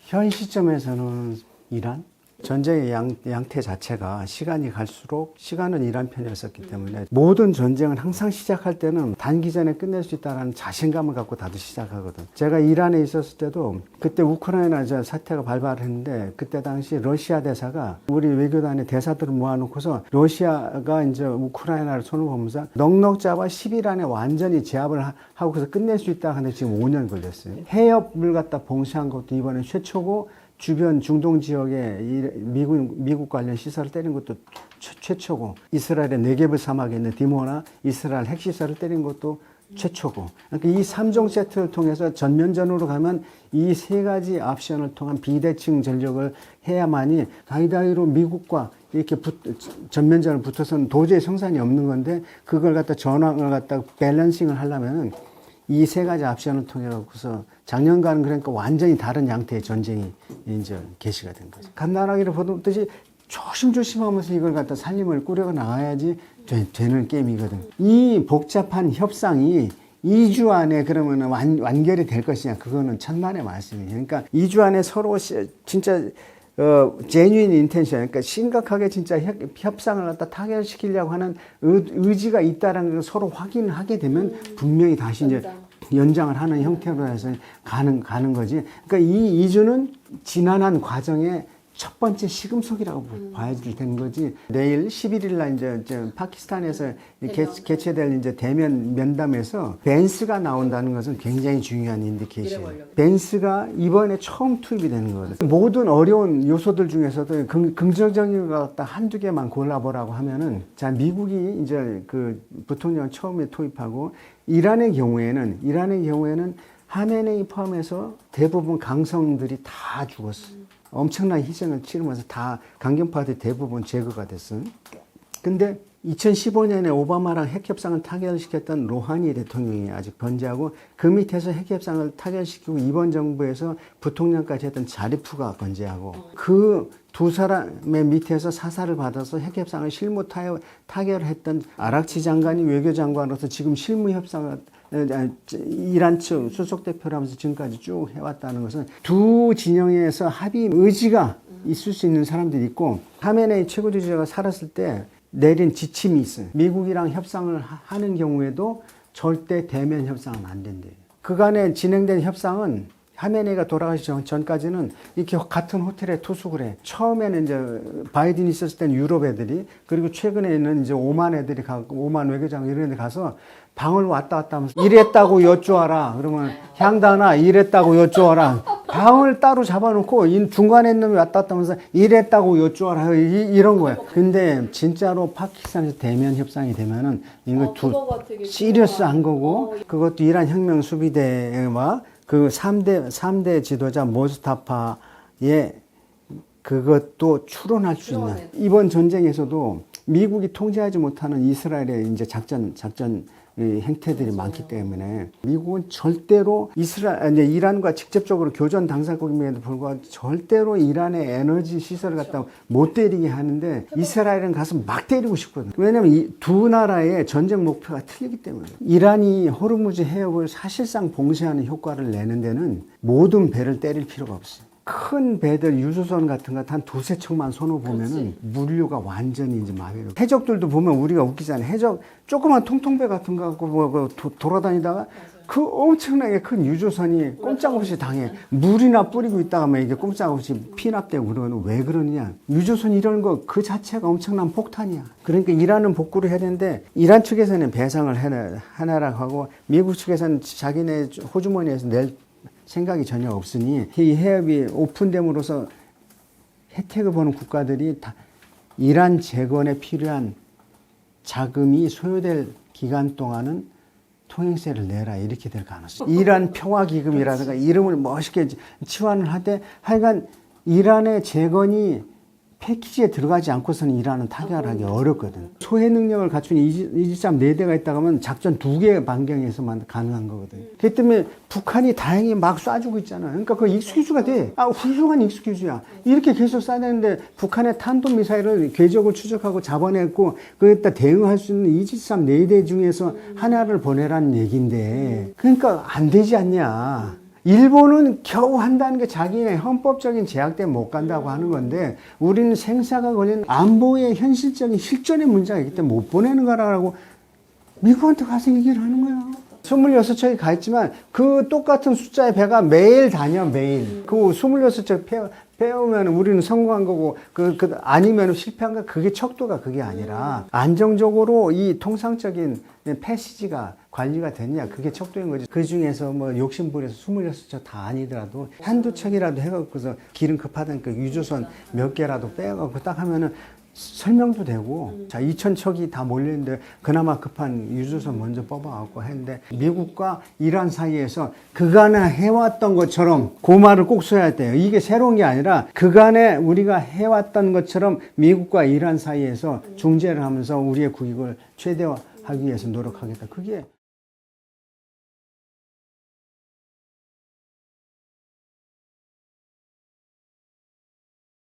현 시점에서는 이란? 전쟁의 양태 자체가 시간이 갈수록 시간은 이란 편이었기 때문에 모든 전쟁은 항상 시작할 때는 단기전에 끝낼 수 있다는 자신감을 갖고 다들 시작하거든. 제가 이란에 있었을 때도 그때 우크라이나 사태가 발발했는데 그때 당시 러시아 대사가 우리 외교단의 대사들을 모아놓고서 러시아가 이제 우크라이나를 손을 보면서 넉넉 잡아 10일 안에 완전히 제압을 하고서 끝낼 수 있다 하는데 지금 5년 걸렸어요. 해협을 갖다 봉쇄한 것도 이번에 최초고 주변 중동 지역에 미국 관련 시설을 때린 것도 최초고 이스라엘의 네게브 사막에 있는 디모나 이스라엘 핵시설을 때린 것도 최초고 그러니까 이 3종 세트를 통해서 전면전으로 가면 이 세 가지 옵션을 통한 비대칭 전력을 해야만이 다이다이로 미국과 이렇게 전면전을 붙어서는 도저히 성산이 없는 건데 그걸 갖다 전황을 갖다 밸런싱을 하려면은 이 세 가지 옵션을 통해 갖고서 작년과는 그러니까 완전히 다른 양태의 전쟁이 이제 개시가 된 거죠. 갓나라기를 보듯이 조심조심하면서 이걸 갖다 살림을 꾸려 나가야지 되는 게임이거든. 이 복잡한 협상이 2주 안에 그러면 완결이 될 것이냐, 그거는 천만의 말씀이에요. 그러니까 2주 안에 서로 진짜 genuine intention, 그러니까 심각하게 진짜 협상을 갖다 타결시키려고 하는 의지가 있다라는 걸 서로 확인하게 되면 분명히 다시 이제 연장을 하는 형태로 해서 가는 거지. 그러니까 이 2주는 지난한 과정의 첫 번째 시금석이라고 봐야지 되는 거지. 내일 11일 날 이제 파키스탄에서 개최될 이제 대면 면담에서 벤스가 나온다는 것은 굉장히 중요한 인디케이션. 벤스가 이번에 처음 투입이 되는 거거든. 모든 어려운 요소들 중에서도 긍정적인 것 같다 한두 개만 골라보라고 하면은 자, 미국이 이제 그 부통령 처음에 투입하고 이란의 경우에는 하메네이 포함해서 대부분 강성들이 다 죽었어. 엄청난 희생을 치르면서 다 강경파들이 대부분 제거가 됐어. 근데 2015년에 오바마랑 핵협상을 타결시켰던 로하니 대통령이 아직 건재하고 그 밑에서 핵협상을 타결시키고 이번 정부에서 부통령까지 했던 자리프가 건재하고 그 두 사람의 밑에서 사사를 받아서 핵협상을 실무 타결했던 아락치 장관이 외교장관으로서 지금 실무협상을 이란 측 수석대표를 하면서 지금까지 쭉 해왔다는 것은 두 진영에서 합의 의지가 있을 수 있는 사람들이 있고 하메네이 최고 지도자가 살았을 때 내린 지침이 있어요. 미국이랑 협상을 하는 경우에도 절대 대면 협상은 안 된대요. 그간에 진행된 협상은 하메네이가 돌아가시기 전까지는 이렇게 같은 호텔에 투숙을 해. 처음에는 이제 바이든이 있었을 때는 유럽 애들이, 그리고 최근에는 이제 오만 애들이 가고, 오만 외교장 이런 애들 가서 방을 왔다 갔다 하면서 이랬다고 여쭈어라. 그러면 향단아 이랬다고 여쭈어라. 방을 따로 잡아놓고 중간에 있는 놈이 왔다 갔다 하면서 이랬다고 여쭈어라. 이런 거야. 근데 진짜로 파키스탄에서 대면 협상이 되면은 이거 시리어스한 거고, 그것도 이란 혁명 수비대와 그 3대 지도자 모스타파의 그것도 추론할 수 있는 이번 전쟁에서도 미국이 통제하지 못하는 이스라엘의 이제 작전 행태들이 많기 때문에 미국은 절대로 이란과 직접적으로 교전 당사국임에도 불구하고 절대로 이란의 에너지 시설을 갖다 못 때리게 하는데 이스라엘은 가서 막 때리고 싶거든. 왜냐하면 이 두 나라의 전쟁 목표가 틀리기 때문에. 이란이 호르무즈 해협을 사실상 봉쇄하는 효과를 내는 데는 모든 배를 때릴 필요가 없어요. 큰 배들 유조선 같은 거 한 두세 척만 손을 보면은 물류가 완전히 이제 마비로. 해적들도 보면 우리가 웃기잖아요. 해적 조그만 통통배 같은 거 갖고 돌아다니다가 그 엄청나게 큰 유조선이 꼼짝없이 당해. 물이나 뿌리고 있다가 막 이게 꼼짝없이 피납되고 그러면 왜 그러느냐. 유조선 이런 거 그 자체가 엄청난 폭탄이야. 그러니까 이란은 복구를 해야 되는데 이란 측에서는 배상을 해내라고 하고 미국 측에서는 자기네 호주머니에서 낼 생각이 전혀 없으니 이 해협이 오픈됨으로써 혜택을 보는 국가들이 다 이란 재건에 필요한 자금이 소요될 기간 동안은 통행세를 내라 이렇게 될 가능성이. 이란 평화기금이라든가 이름을 멋있게 치환을 하되 하여간 이란의 재건이 패키지에 들어가지 않고서는 이란은 타결하기 어렵거든. 소해 능력을 갖춘 2.4대가 있다고 하면 작전 2개 반경에서만 가능한 거거든. 그렇기 때문에 북한이 다행히 막 쏴주고 있잖아. 그러니까 그 익스큐즈가 돼. 훌륭한 익스큐즈야. 이렇게 계속 쏴내는데 북한의 탄도미사일을 궤적을 추적하고 잡아냈고 그에다 대응할 수 있는 2.3 4대 중에서 하나를 보내라는 얘기인데 그러니까 안 되지 않냐. 일본은 겨우 한다는 게 자기네 헌법적인 제약 때문에 못 간다고 하는 건데 우리는 생사가 걸린 안보의 현실적인 실존의 문제가 있기 때문에 못 보내는 거라고 미국한테 가서 얘기를 하는 거야. 26척이 가 있지만 그 똑같은 숫자의 배가 매일 다녀, 매일. 그 26척 배우면 우리는 성공한 거고, 아니면 실패한 거, 그게 척도가 그게 아니라, 안정적으로 이 통상적인 패시지가 관리가 됐냐, 그게 척도인 거지. 그 중에서 뭐 욕심부려서 26척 다 아니더라도, 한두 척이라도 해갖고서 기름 급하던 그 유조선 몇 개라도 빼갖고 딱 하면은 설명도 되고, 자, 2,000척이 다 몰렸는데, 그나마 급한 유조선 먼저 뽑아갖고 했는데, 미국과 이란 사이에서 그간에 해왔던 것처럼, 그 말을 꼭 써야 돼요. 이게 새로운 게 아니라, 그간에 우리가 해왔던 것처럼 미국과 이란 사이에서 중재를 하면서 우리의 국익을 최대화하기 위해서 노력하겠다. 그게